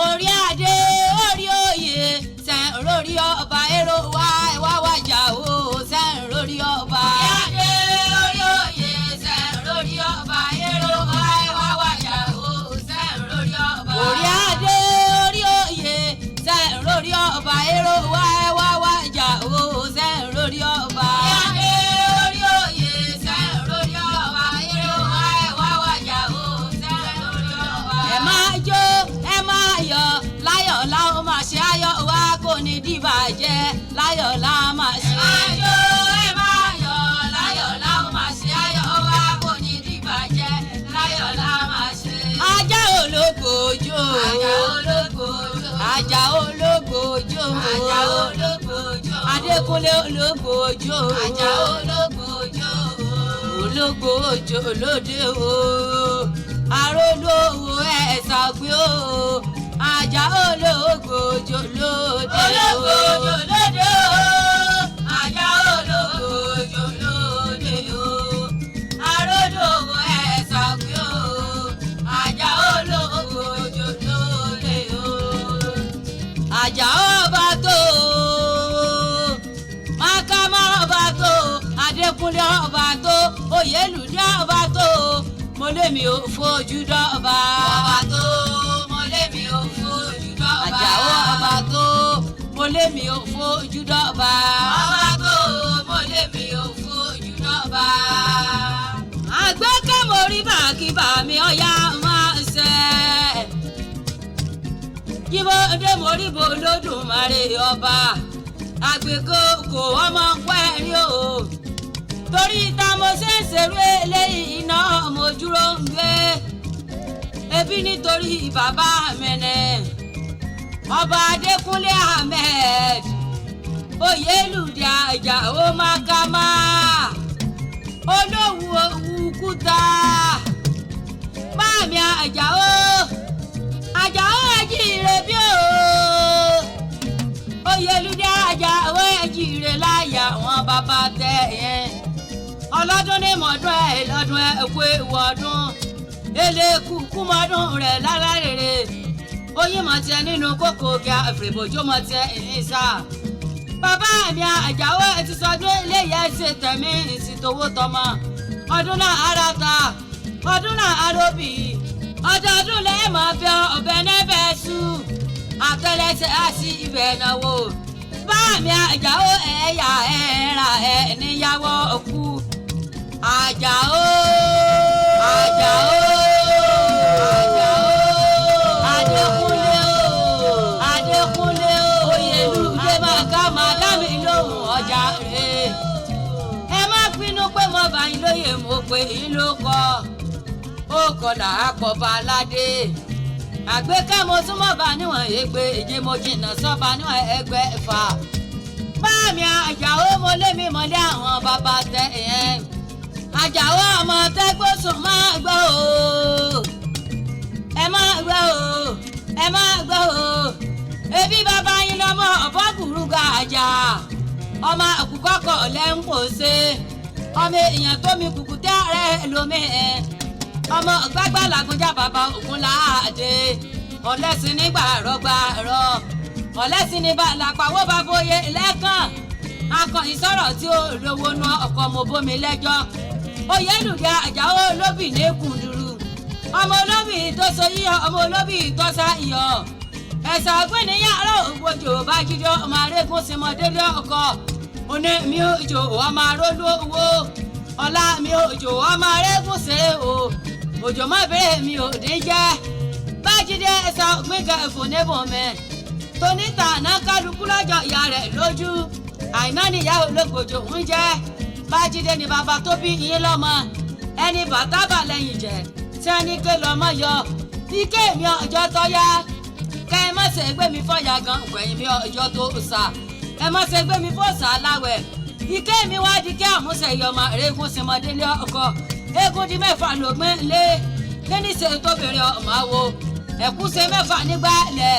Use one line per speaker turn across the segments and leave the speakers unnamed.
orí adé orí oyè sẹ́ń lórí ọba èrò wá ẹ̀wá wájà o sẹ́ń lórí ọba. orí adé orí oyè sẹ́ń lórí ọba èrò wá ẹ̀wá wájà o sẹ́ń lórí ọba. orí adé orí oyè sẹ́ń lórí ọba èrò wá ẹ̀wá wájà o sẹ́ń lórí ọba. orí adé orí oyè sẹ́ń lórí ọba èrò wá ẹ̀wá wájà o sẹ́ń lórí ọba. ẹ máa jó ẹ máa yọ̀ láyọ̀ láwọn máa ṣe ayọ̀ wá kò ní dìbàjẹ́ láyọ̀ láwọn máa ṣe. ẹ máa jó ẹ máa yọ̀ láyọ̀ láwọn máa ṣe ayọ̀ wá kò ní dìbàjẹ́ láyọ̀ láwọn máa ṣe. ajá ológbòjò ajá ológbòjò ajá ológbòjò ajá ológbòjò adékúnlé ológbòjò ajá ológbòjò ológbòjò lóde o arólówó ẹ̀ ṣàgbé o ajá ológbòjò lóde o ológbòjò lóde o ajá ológbòjò lóde o arólówó ẹ̀ ṣàgbé o ajá ológbòjò lóde o ajá ọba tó mákàmá ọba tó adékúnlé ọba tó oyèlúdé ọba tó mo lé mi ò fojú dọ́ba ọba tó mo lé mi ò fojú dọ́ba àjàó ọba tó mo lé mi ò fojú dọ́ba ọba tó mo lé mi ò fojú dọ́ba. àgbẹ̀kẹ́ mo rí bàkíbà mi ọ̀yá máa ṣe jíbọ̀dé mo rí bo lódùmarè ọba àgbẹ̀kọ́ kò ọmọ pẹ́ẹ́rì o torí ta mo ṣe ń ṣerú eléyìí iná mo dúró ń gbé ebi nítorí bàbá mẹ́nẹ̀ ọba adékúnlé ahmed oyèlúdé àjàó mákàmá olówó òwúkúta báàmì àjàó ẹjìrè bí o oyèlúdé àjàó ẹjìrè láyà wọn bàbá tẹ yẹn ọlọ́dún ní mọ̀ọ́dún ẹ̀ lọ́dún ẹ̀ kú ewu ọdún elékùkù mọ́dún rẹ̀ lára rere oyin mọ̀ tiẹ̀ nínú kókó kí àfìrìbòjò mọ̀ tiẹ̀ ìníṣà bàbá mi àjàó ẹ̀ ti sọdún eléyà ṣe tẹ̀mí ìsìtòwó tọmọ ọdún náà ara ta ọdún náà aróbì ọdọọdún lẹ́yìn mọ̀ fẹ́ ọbẹ̀ nẹ́bẹ̀ sú àtẹlẹsẹ̀ àti ibẹ̀ náwó bá mi àjàó ẹ̀yà ẹ̀ra ẹ̀ níyàwó kú. Àjàó Àjàó Àjàó Adékúnlé o Adékúnlé o oyèlúdé máa dá mi lóhùn ọjà rè ẹ má pinnu pé mo bá yín lóye mo pé yín ló kọ ó kọlà àpọ̀bà aládé àgbékẹ́ mo súnmọ́ bá níwọ̀n ègbé èjé mo jìnnà sọ́ba níwọ̀n ẹgbẹ́ ẹ̀fà báàmì Àjàó mo lé mi mọ́lé àwọn bàbá tẹ ẹ̀yẹn. Àjàó ọmọ tẹ́gbọ́sùn máa gbọ́ o ẹ máa gbọ́ o ẹ máa gbọ́ o ebi bàbá yín lọ́mọ ọ̀bọ̀ gbùrúgà àjà ọmọ àkùkọ́kọ̀ lẹ́ ń pò ṣe ọmọ èèyàn tó mi kùkù tẹ́ rẹ̀ lómi ẹ̀ ọmọ gbágbá làgúnjà bàbá ògún láàdé ọ̀lẹ́sìn nígbà rọgbà rọ ọ̀lẹ́sìn nígbà làpàwọ́ bàbóyè lẹ́kàn akọ̀yìn sọ̀rọ̀ tí ó lówó ná ọkọ̀ mo bómi lẹ́jọ́ oyèlúdé Àjàó olóbì ní kùndùrú ọmọ olóbì tó so yíyọ ọmọ olóbì tó sá iyọ ẹ̀sà ọ̀gbìnìyàn ògbójò bá jíjọ ọmọ arégún simọdélé ọkọ oní mi ò jò ọmọ arólú owó ọlá mi ò jò ọmọ arégún ṣeré o òjò má bèrè mi ò dín jẹ́ bájídé ẹ̀sà ọ̀gbìnkà ìfònébùnmẹ́ tonítà náà kálukú lọ́jọ́ ìyá rẹ̀ lójú àìná níyà ológbòjò ń jẹ́ bájídé ni bàbá tó bí yín lọ́mọ ẹni bàtà bà lẹ́yìn jẹ́ tí a ní ké lọ́mọ yọ ike mi ọjọ́ tó yá ká ẹ má ṣe gbé mi fọ́yà gan wẹ̀yìn mi ọjọ́ tó sà ẹ má ṣe gbé mi fọ́sà láwẹ̀ ike mi wá di kí àmúṣe yọmọ eégún simọdélé ọkọ eégún di mẹ́fà lògbé lé kíní ṣe tóbìnrin ọmọ àwo ẹ̀kúṣe mẹ́fà nígbà lẹ̀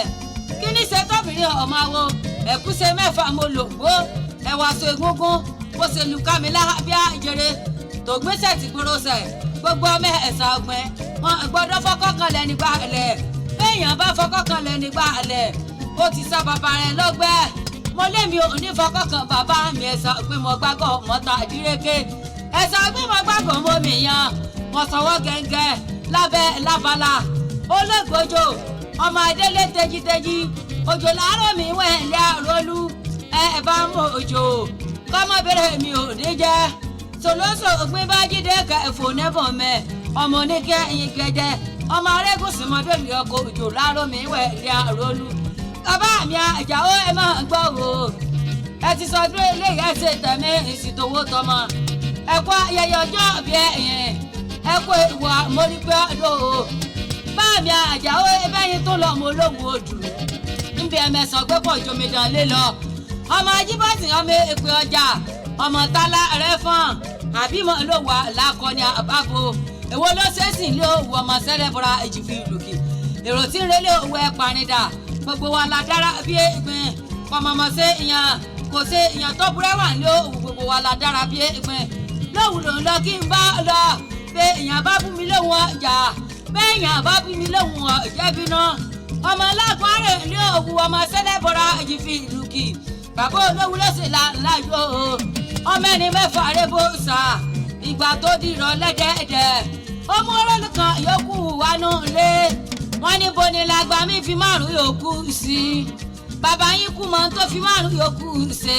kíní ṣe tóbìnrin ọmọ àwo ẹ̀kúṣe mẹ́fà mo lògbó ẹ̀wà so egúngún bó ṣe lu kámi lára bí àjèrè tó gbéṣẹ́ ti gbóróṣẹ̀ gbogbo ọmọ ẹ̀sà ọgbẹ́ wọn gbọ́dọ̀ fọkọ́ kanlẹ̀ nígbà lẹ̀ béèyàn bá fọkọ́ kanlẹ̀ nígbà alẹ̀ ó ti sá bàbá rẹ̀ lọ́gbẹ́ mo lémi ò ní fọkànkàn bàbá mi ẹ̀sán pé mo gbàgbọ́ mọ́ta àdíreke ẹ̀sán pé mo gbàgbọ́ mọ́ mi yan mo sọ̀wọ́ gẹ́gẹ́ lábẹ́ lábala olóògbójò ọmọ adélé tejiteji òjò láàárọ̀ mi wẹ̀ lé àrólú ẹ bá mọ òjò kọ́mọbìnrin mi ò ní jẹ́ sòlóso ògbín bá jíde kẹfò nẹ́fọ̀ mẹ́ ọmọ oníkẹ́ ẹyin gẹ́gẹ́ ọmọ arégùsì mọ́bìnrin ọkọ̀ òjò láàárọ̀ mi wẹ̀ lé àrólú bàbá mi Àjàó ẹ máa gbọ́ o ẹ ti sọ dúró eléyìí ẹ ṣe tẹ̀mí ìsìtòwó tọmọ ẹ kó ayẹyẹ ọjọ́ bí ẹ̀yìn ẹ kó ìwà mórípẹ́ ọdún o bá mi Àjàó ẹbẹ́yìn tó lọ mọ olóhùn odù níbi ẹ̀mẹ̀sán gbé pọ̀ jomidan lé lọ ọmọ ajíbọ̀sìn ọmọ èpè ọjà ọmọ tálá rẹ fọ́n àbímọ ló wà lákọni àbábo èwo ló ṣèṣìn lé òwú ọmọ sẹ́lẹ̀bọ̀ra èjìfì ìlùkì èrò tí ń relé owó ẹ̀ parinda gbogbo wa la dára bí ìgbín kọmọmọ sí ìyàn kò sí ìyàn tó búrẹ́wà ní òwú gbogbo wa la dára bí ìgbín lóhùn lòun lọ kí n bá lọ pé ìyàn bá bú mi lóhùn ọjà bẹ́ẹ̀yàn bá bí mi lóhùn ọ̀jẹ̀bi náà ọmọ alágbọ́nrẹ̀ ní òwú ọmọ sẹ́lẹ̀bọ̀ra èjìfì ìlùkì bàbá olówó ló sì láyò ọmọ ẹni mẹ́fà rébó sà ìgbà tó dìrọ̀ lẹ́dẹ̀ẹ̀dẹ̀ ọmọ olóòlù kan yòókù wánú lé wọ́n ní boni làgbà mi fi márùn yòókù sí bàbá yín kú mọ́ tó fi márùn yòókù ṣe.